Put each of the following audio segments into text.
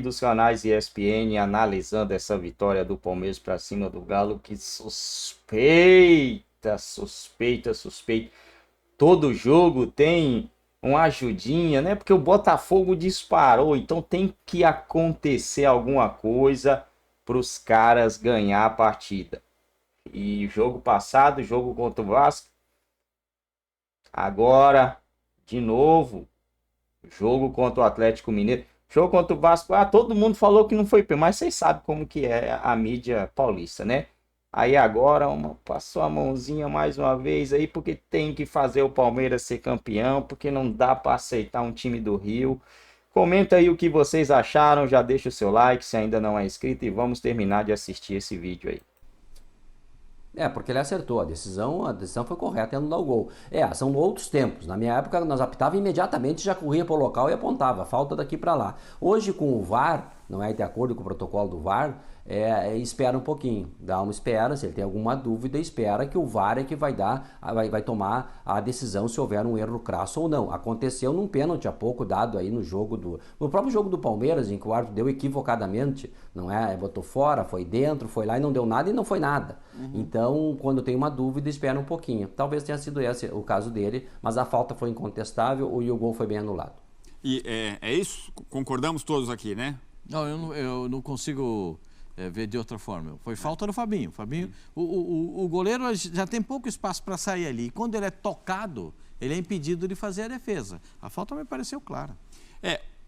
dos canais ESPN analisando essa vitória do Palmeiras para cima do Galo, que suspeita. Todo jogo tem uma ajudinha, né? Porque o Botafogo disparou, então tem que acontecer alguma coisa para os caras ganhar a partida. E jogo passado, jogo contra o Vasco, agora de novo, jogo contra o Atlético Mineiro. Jogo contra o Vasco, todo mundo falou que não foi pênalti, mas vocês sabem como que é a mídia paulista, né? Aí agora passou a mãozinha mais uma vez aí, porque tem que fazer o Palmeiras ser campeão, porque não dá para aceitar um time do Rio. Comenta aí o que vocês acharam, já deixa o seu like se ainda não é inscrito e vamos terminar de assistir esse vídeo aí. Porque ele acertou, a decisão foi correta em anular o gol. São outros tempos. Na minha época, nós apitava imediatamente, já corria para o local e apontava, falta daqui para lá. Hoje, com o VAR, não é de acordo com o protocolo do VAR, espera um pouquinho, dá uma espera, se ele tem alguma dúvida, espera que o VAR é que vai tomar a decisão se houver um erro crasso ou não. Aconteceu num pênalti há pouco dado aí no próprio jogo do Palmeiras, em que o árbitro deu equivocadamente, não é? Botou fora, foi dentro, foi lá e não deu nada e não foi nada. Então, quando tem uma dúvida, espera um pouquinho. Talvez tenha sido esse o caso dele, mas a falta foi incontestável e o gol foi bem anulado. E é isso? Concordamos todos aqui, né? Não, eu não consigo ver de outra forma. Foi falta do Fabinho. O goleiro já tem pouco espaço para sair ali. E quando ele é tocado, ele é impedido de fazer a defesa. A falta me pareceu clara.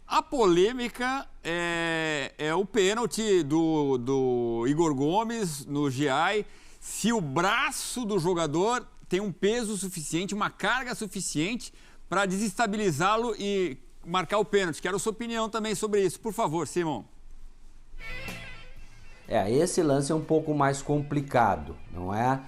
A polêmica é o pênalti do Igor Gomes no Giai. Se o braço do jogador tem um peso suficiente, uma carga suficiente para desestabilizá-lo e marcar o pênalti. Quero a sua opinião também sobre isso. Por favor, Simão. Esse lance é um pouco mais complicado, não é?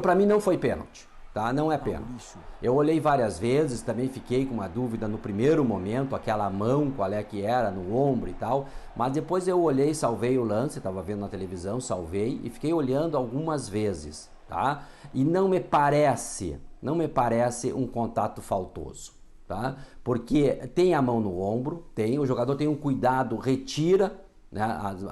Para mim não foi pênalti, tá? Não é pênalti. Eu olhei várias vezes, também fiquei com uma dúvida no primeiro momento, aquela mão, qual é que era, no ombro e tal, mas depois eu olhei, salvei o lance, estava vendo na televisão, salvei e fiquei olhando algumas vezes, tá? E não me parece um contato faltoso, tá? Porque tem a mão no ombro, o jogador tem um cuidado, retira, né,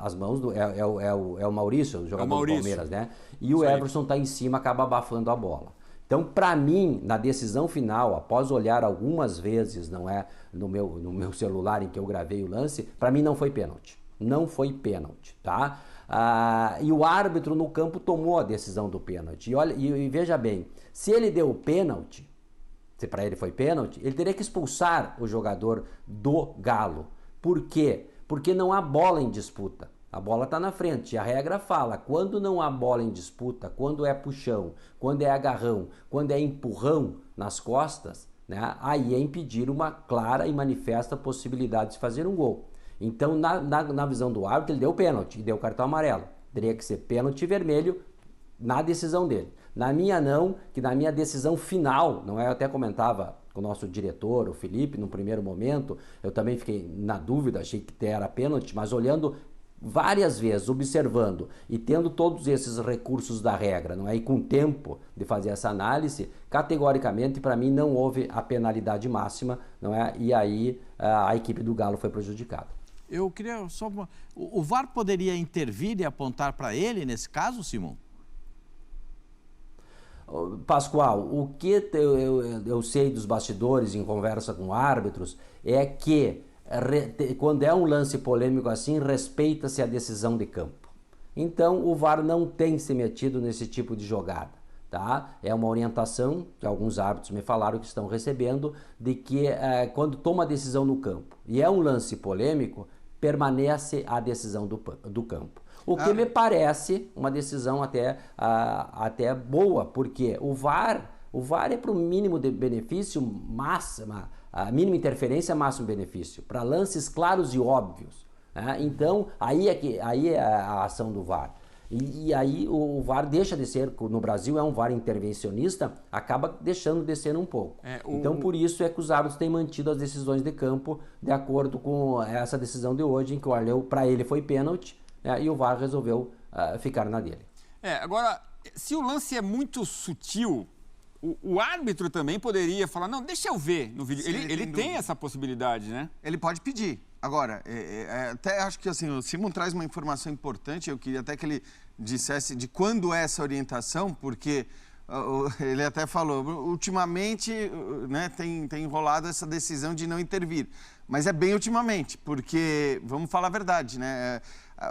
as mãos é o Maurício, o jogador do Palmeiras, né? E o Everson está em cima, acaba abafando a bola. Então, para mim, na decisão final, após olhar algumas vezes, não é, no meu celular em que eu gravei o lance, para mim não foi pênalti. Não foi pênalti, tá? E o árbitro no campo tomou a decisão do pênalti. E veja bem, se ele deu o pênalti, se para ele foi pênalti, ele teria que expulsar o jogador do Galo. Por quê? Porque não há bola em disputa. A bola está na frente. E a regra fala, quando não há bola em disputa, quando é puxão, quando é agarrão, quando é empurrão nas costas, né, aí é impedir uma clara e manifesta possibilidade de fazer um gol. Então, na visão do árbitro, ele deu pênalti e deu cartão amarelo. Teria que ser pênalti vermelho na decisão dele. Na minha não, que na minha decisão final, não é? Eu até comentava com o nosso diretor, o Felipe, no primeiro momento, eu também fiquei na dúvida, achei que era pênalti, mas olhando várias vezes, observando e tendo todos esses recursos da regra, não é? E com tempo de fazer essa análise, categoricamente, para mim, não houve a penalidade máxima, não é? E aí a equipe do Galo foi prejudicada. Eu queria só... O VAR poderia intervir e apontar para ele, nesse caso, Simão? Pascoal, o que eu sei dos bastidores em conversa com árbitros é que quando é um lance polêmico assim, respeita-se a decisão de campo. Então o VAR não tem se metido nesse tipo de jogada, tá? É uma orientação que alguns árbitros me falaram que estão recebendo, de que quando toma a decisão no campo e é um lance polêmico, permanece a decisão do campo. O que me parece uma decisão até boa, porque o VAR é para o mínimo de benefício, a mínima interferência, máximo benefício, para lances claros e óbvios, né? Então, aí é a ação do VAR. E aí o VAR deixa de ser, no Brasil é um VAR intervencionista, acaba deixando de ser um pouco. Então, por isso é que os árbitros têm mantido as decisões de campo de acordo com essa decisão de hoje, em que o Arleu, para ele, foi pênalti, e o VAR resolveu ficar na dele. Agora, se o lance é muito sutil, o árbitro também poderia falar, não, deixa eu ver no vídeo. Ele tem essa possibilidade, né? Ele pode pedir. Agora, até acho que assim, o Simon traz uma informação importante, eu queria até que ele dissesse de quando é essa orientação, porque ele até falou, ultimamente, né, tem rolado essa decisão de não intervir, mas é bem ultimamente, porque, vamos falar a verdade, né,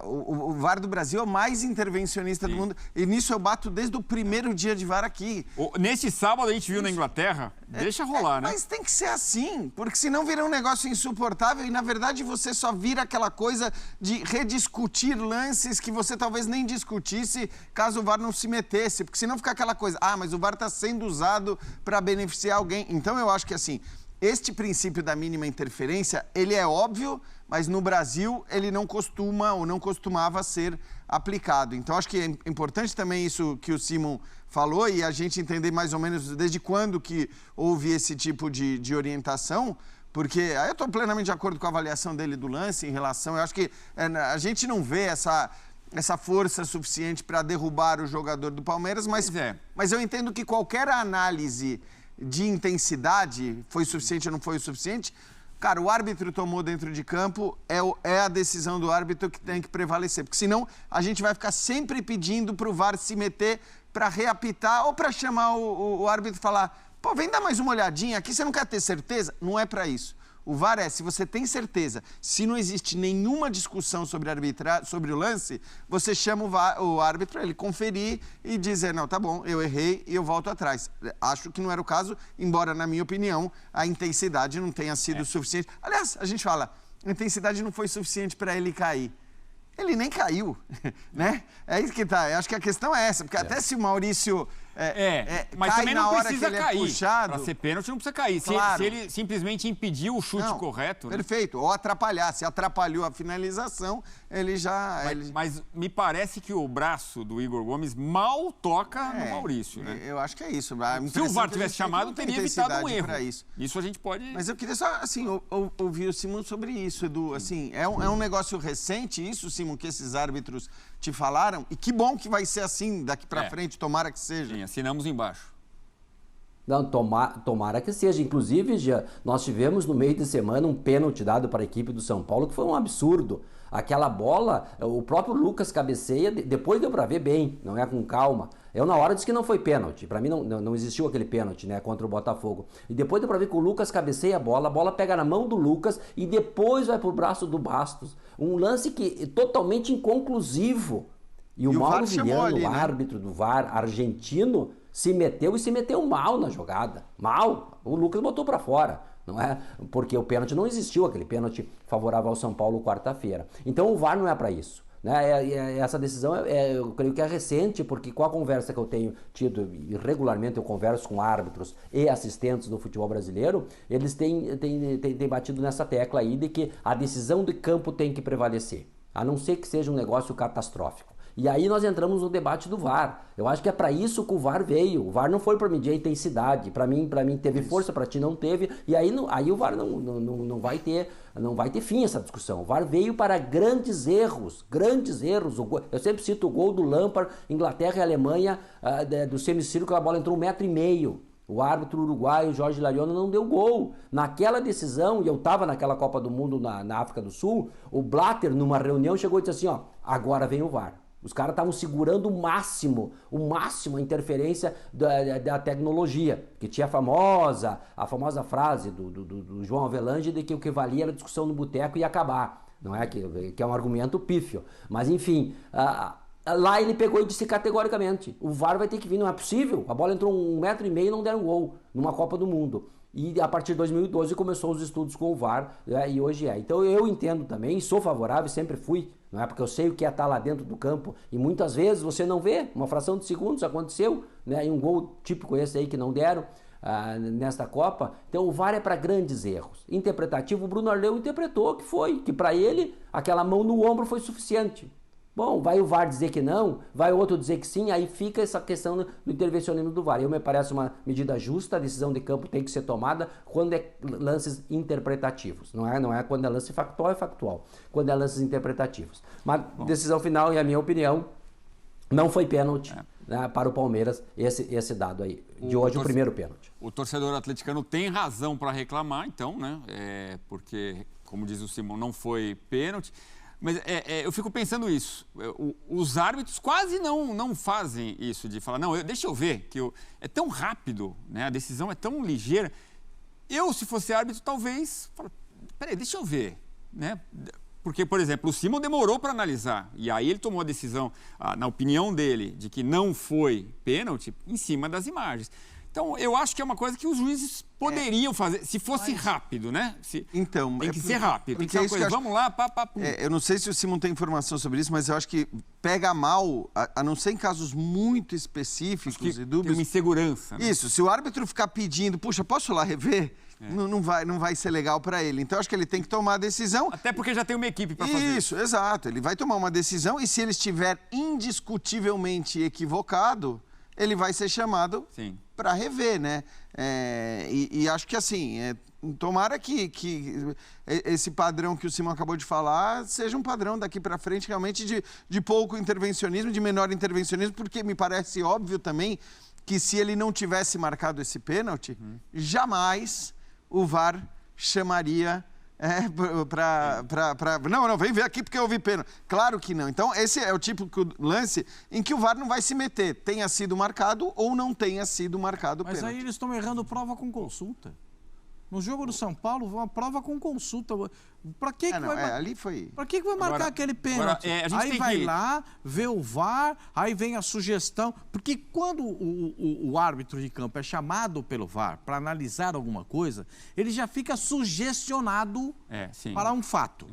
o VAR do Brasil é o mais intervencionista do mundo, e nisso eu bato desde o primeiro dia de VAR aqui. Nesse sábado a gente viu na Inglaterra, deixa rolar, né? Mas tem que ser assim, porque senão vira um negócio insuportável e, na verdade, você só vira aquela coisa de rediscutir lances que você talvez nem discutisse caso o VAR não se metesse, porque senão fica aquela coisa, mas o VAR está sendo usado para beneficiar alguém. Então, eu acho que, assim, este princípio da mínima interferência, ele é óbvio, mas no Brasil ele não costuma ou não costumava ser aplicado. Então, acho que é importante também isso que o Simon falou e a gente entender mais ou menos desde quando que houve esse tipo de orientação, porque aí eu estou plenamente de acordo com a avaliação dele do lance em relação... Eu acho que a gente não vê essa força suficiente para derrubar o jogador do Palmeiras, mas eu entendo que qualquer análise de intensidade, foi suficiente ou não foi o suficiente, cara, o árbitro tomou dentro de campo, é a decisão do árbitro que tem que prevalecer, porque senão a gente vai ficar sempre pedindo para o VAR se meter para reapitar ou para chamar o árbitro e falar, pô, vem dar mais uma olhadinha aqui, você não quer ter certeza? Não é para isso. O VAR se você tem certeza, se não existe nenhuma discussão sobre sobre o lance, você chama o árbitro para ele conferir e dizer, não, tá bom, eu errei e eu volto atrás. Acho que não era o caso, embora, na minha opinião, a intensidade não tenha sido suficiente. Aliás, a gente fala, a intensidade não foi suficiente para ele cair. Ele nem caiu, né? É isso que tá. Eu acho que a questão é essa, porque até se o Maurício mas cai também na não hora precisa que ele cair. é puxado... Para ser pênalti não precisa cair. Claro. Se ele simplesmente impediu o chute correto... Né? Perfeito. Ou atrapalhar. Se atrapalhou a finalização, ele já... Mas me parece que o braço do Igor Gomes mal toca no Maurício, né? Eu acho que é isso. Se o VAR tivesse chamado, teria evitado um erro. Isso a gente pode... Mas eu queria só, assim, ouvir o Simon sobre isso, Edu. Assim, é um negócio recente isso, Simon, que esses árbitros te falaram? E que bom que vai ser assim daqui pra frente, tomara que seja. Sim, assinamos embaixo. Não, tomara que seja. Inclusive, nós tivemos no meio de semana um pênalti dado para a equipe do São Paulo, que foi um absurdo. Aquela bola, o próprio Lucas cabeceia, depois deu para ver bem, não é com calma. Eu na hora disse que não foi pênalti, para mim não existiu aquele pênalti, né, contra o Botafogo. E depois deu para ver que o Lucas cabeceia a bola pega na mão do Lucas e depois vai pro braço do Bastos. Um lance que é totalmente inconclusivo. E o Mauro Vigliano, o árbitro do VAR argentino, se meteu mal na jogada. Mal. O Lucas botou para fora. Não é? Porque o pênalti não existiu, aquele pênalti favorável ao São Paulo quarta-feira. Então o VAR não é para isso. Né? Essa decisão eu creio que é recente, porque com a conversa que eu tenho tido, e regularmente eu converso com árbitros e assistentes do futebol brasileiro, eles têm batido nessa tecla aí de que a decisão de campo tem que prevalecer, a não ser que seja um negócio catastrófico. E aí nós entramos no debate do VAR. Eu acho que é para isso que o VAR veio. O VAR não foi para medir a intensidade. Para mim teve força, para ti não teve. E aí o VAR não vai ter fim essa discussão. O VAR veio para grandes erros. Grandes erros. Eu sempre cito o gol do Lampard, Inglaterra e Alemanha, do semicírculo, a bola entrou 1,5 metro. O árbitro uruguaio, Jorge Lariano, não deu gol. Naquela decisão, e eu estava naquela Copa do Mundo na África do Sul, o Blatter, numa reunião, chegou e disse assim, agora vem o VAR. Os caras estavam segurando o máximo a interferência da tecnologia, que tinha a famosa frase do João Avelange de que o que valia era a discussão no boteco e ia acabar, não é? Que é um argumento pífio. Mas enfim, lá ele pegou e disse categoricamente, o VAR vai ter que vir, não é possível, a bola entrou 1,5 metro e não deram gol numa Copa do Mundo. E a partir de 2012 começou os estudos com o VAR, e hoje é. Então eu entendo também, sou favorável, sempre fui, não é? Porque eu sei o que é estar lá dentro do campo, e muitas vezes você não vê, uma fração de segundos aconteceu, né? E um gol típico esse aí que não deram nesta Copa. Então o VAR é para grandes erros. Interpretativo, o Bruno Arleu interpretou que para ele aquela mão no ombro foi suficiente. Bom, vai o VAR dizer que não, vai o outro dizer que sim, aí fica essa questão do intervencionismo do VAR. Me parece uma medida justa, a decisão de campo tem que ser tomada quando é lances interpretativos. Não é quando é lance factual, é factual. Quando é lances interpretativos. Mas decisão final, e a minha opinião, não foi pênalti para o Palmeiras, esse dado aí. De hoje, o primeiro pênalti. O torcedor atleticano tem razão para reclamar, então, né? Porque como diz o Simão, não foi pênalti. Mas eu fico pensando isso. Os árbitros quase não fazem isso, de falar, não, deixa eu ver, é tão rápido, né? A decisão é tão ligeira. Eu, se fosse árbitro, talvez, peraí, deixa eu ver, né? Porque, por exemplo, o Simão demorou para analisar, e aí ele tomou a decisão, na opinião dele, de que não foi pênalti, em cima das imagens. Então, eu acho que é uma coisa que os juízes poderiam fazer, se fosse rápido, né? Então, tem que ser rápido, tem que ser uma coisa, vamos lá, pum. Eu não sei se o Simão tem informação sobre isso, mas eu acho que pega mal, a não ser em casos muito específicos e dúbios. Tem uma insegurança. Né? Isso, se o árbitro ficar pedindo, puxa, posso ir lá rever? Não vai ser legal para ele. Então, acho que ele tem que tomar a decisão. Até porque já tem uma equipe para fazer. Isso, exato. Ele vai tomar uma decisão e se ele estiver indiscutivelmente equivocado, ele vai ser chamado para rever, né? E acho que assim, tomara que esse padrão que o Simão acabou de falar seja um padrão daqui para frente realmente de pouco intervencionismo, de menor intervencionismo, porque me parece óbvio também que se ele não tivesse marcado esse pênalti, jamais o VAR chamaria não, vem ver aqui porque eu vi pênalti. Claro que não. Então, esse é o típico lance em que o VAR não vai se meter, tenha sido marcado ou não tenha sido marcado o pênalti. Mas aí eles estão errando prova com consulta. No jogo do São Paulo, uma prova com consulta. Para que ali foi. Para que vai marcar aquele pênalti? Aí vai lá, vê o VAR, aí vem a sugestão. Porque quando o árbitro de campo é chamado pelo VAR para analisar alguma coisa, ele já fica sugestionado para um fato.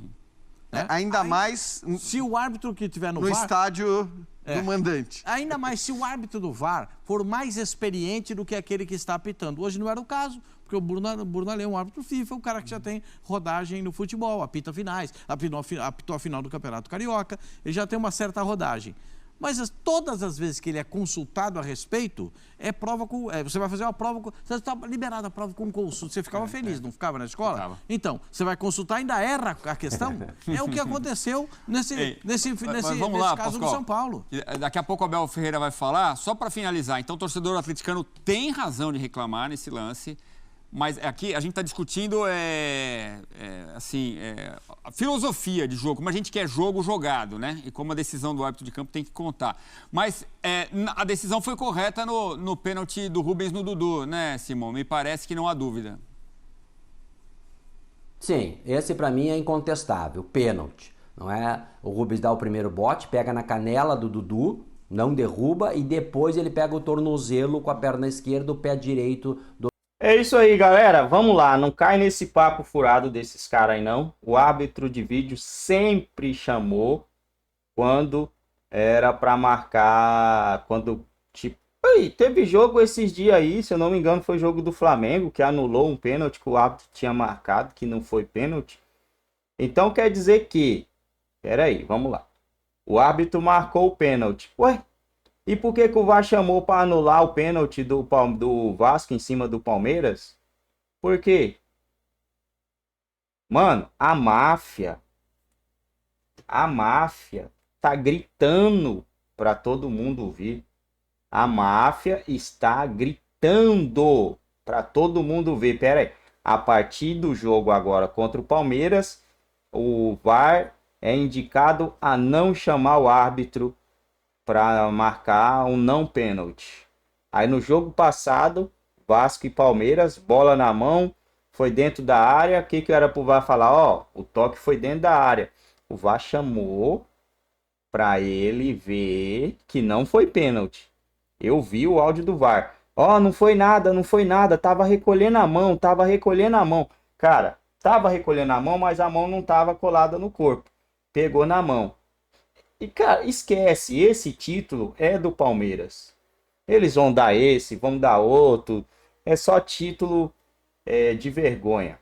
Né? Ainda mais se o árbitro que estiver no VAR, estádio do mandante. Ainda mais se o árbitro do VAR for mais experiente do que aquele que está apitando. Hoje não era o caso, porque o Bruno Alê é um árbitro FIFA, o cara que já tem rodagem no futebol, apita finais, apitou a final do Campeonato Carioca, ele já tem uma certa rodagem. Mas todas as vezes que ele é consultado a respeito, você vai fazer uma prova, você está liberado a prova com consulta, você ficava feliz, não ficava na escola? Ficava. Então, você vai consultar, ainda erra a questão? É o que aconteceu nesse caso do São Paulo. Daqui a pouco o Abel Ferreira vai falar, só para finalizar, então o torcedor atleticano tem razão de reclamar nesse lance, mas aqui a gente está discutindo a filosofia de jogo, como a gente quer jogo jogado, né? E como a decisão do árbitro de campo tem que contar. Mas a decisão foi correta no pênalti do Rubens no Dudu, né, Simão? Me parece que não há dúvida. Sim, esse para mim é incontestável, pênalti. Não é? O Rubens dá o primeiro bote, pega na canela do Dudu, não derruba e depois ele pega o tornozelo com a perna esquerda, o pé direito do... É isso aí, galera. Vamos lá. Não cai nesse papo furado desses caras aí, não. O árbitro de vídeo sempre chamou quando era para marcar... teve jogo esses dias aí, se eu não me engano, foi jogo do Flamengo, que anulou um pênalti que o árbitro tinha marcado, que não foi pênalti. Então quer dizer que... Peraí, vamos lá. O árbitro marcou o pênalti. Ué? E por que o VAR chamou para anular o pênalti do Vasco em cima do Palmeiras? Por quê? Mano, a máfia tá gritando para todo mundo ouvir. A máfia está gritando para todo mundo ver. Pera aí. A partir do jogo agora contra o Palmeiras, o VAR é indicado a não chamar o árbitro para marcar um não pênalti. Aí no jogo passado, Vasco e Palmeiras, bola na mão, foi dentro da área. O que era pro VAR falar? Ó, o toque foi dentro da área. O VAR chamou para ele ver que não foi pênalti. Eu vi o áudio do VAR. Ó, não foi nada, tava recolhendo a mão. Cara, tava recolhendo a mão, mas a mão não tava colada no corpo. Pegou na mão. E, cara, esquece, esse título é do Palmeiras. Eles vão dar esse, vão dar outro. É só título de vergonha,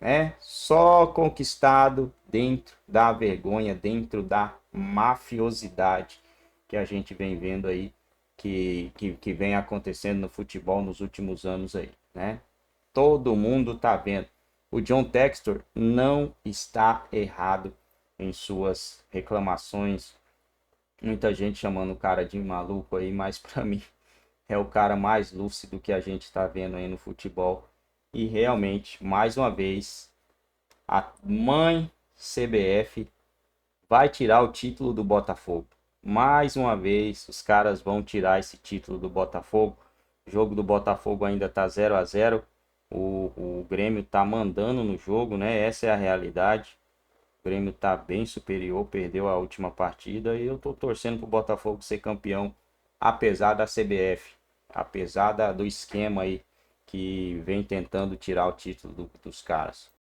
né? Só conquistado dentro da vergonha, dentro da mafiosidade que a gente vem vendo aí, que vem acontecendo no futebol nos últimos anos aí, né? Todo mundo tá vendo. O John Textor não está errado em suas reclamações. Muita gente chamando o cara de maluco aí, mas para mim é o cara mais lúcido que a gente está vendo aí no futebol. E realmente, mais uma vez, A mãe CBF vai tirar o título do Botafogo. Mais uma vez, os caras vão tirar esse título do Botafogo. O jogo do Botafogo ainda tá 0-0. O Grêmio tá mandando no jogo, né? Essa é a realidade. O Grêmio tá bem superior, perdeu a última partida e eu tô torcendo pro Botafogo ser campeão, apesar da CBF, apesar do esquema aí que vem tentando tirar o título dos caras.